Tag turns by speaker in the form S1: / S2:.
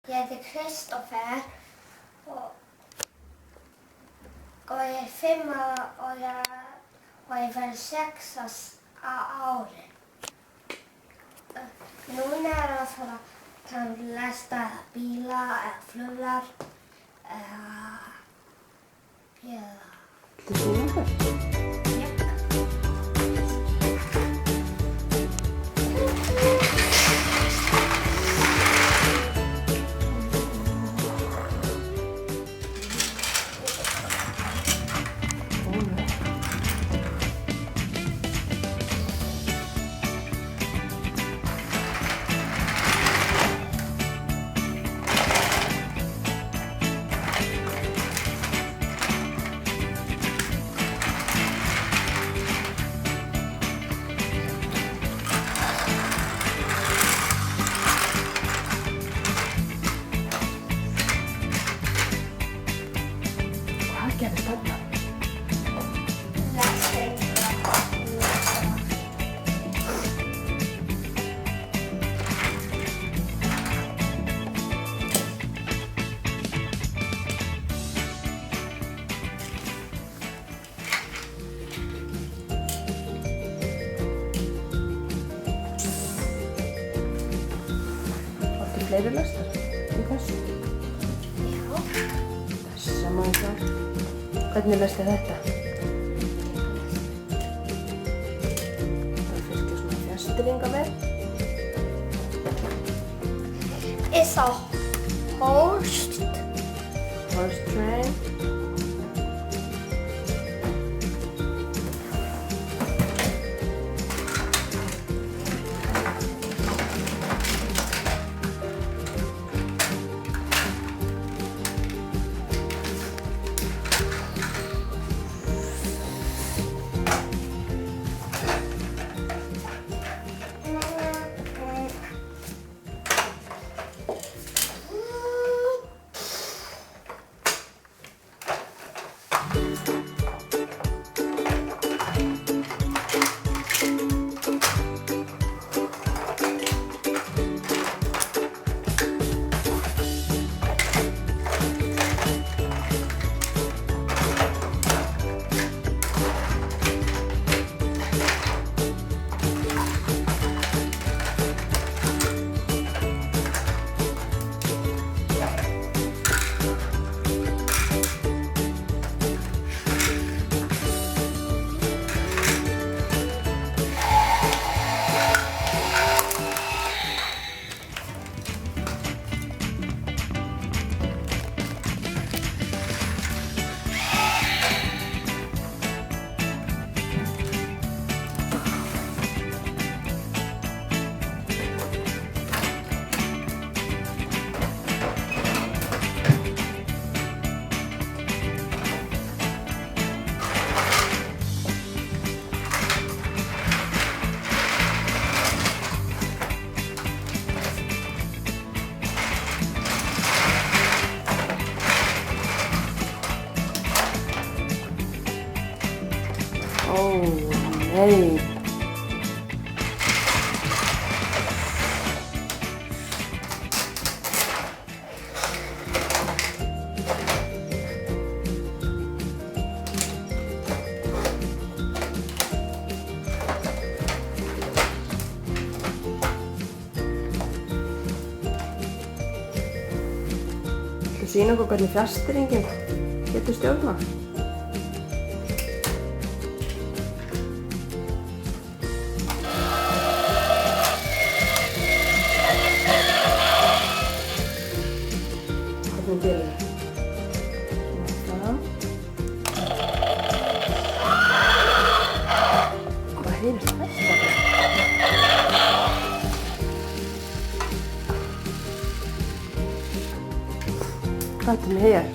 S1: Ég heiti Kristófer og ég er 5 ára og ég verð 6 á ári. Núna er að fara að lesta bíla eða flugvélar eða
S2: Viltu sýna okkur? Hvað gerðist þarna? Áttu fleiri lestar í þessu?
S1: Já.
S2: Þessa má ég sjá. Hvernig lest þið þetta? Það fylgir svona fjastýringa með.
S1: It's a horse
S2: Train. Ó, nei. Viltu sýna okkur hvernig fjastýringin getur stjórnað? Hvernig gerir það? Hvað heyrist þetta? Hvað er þetta með hér?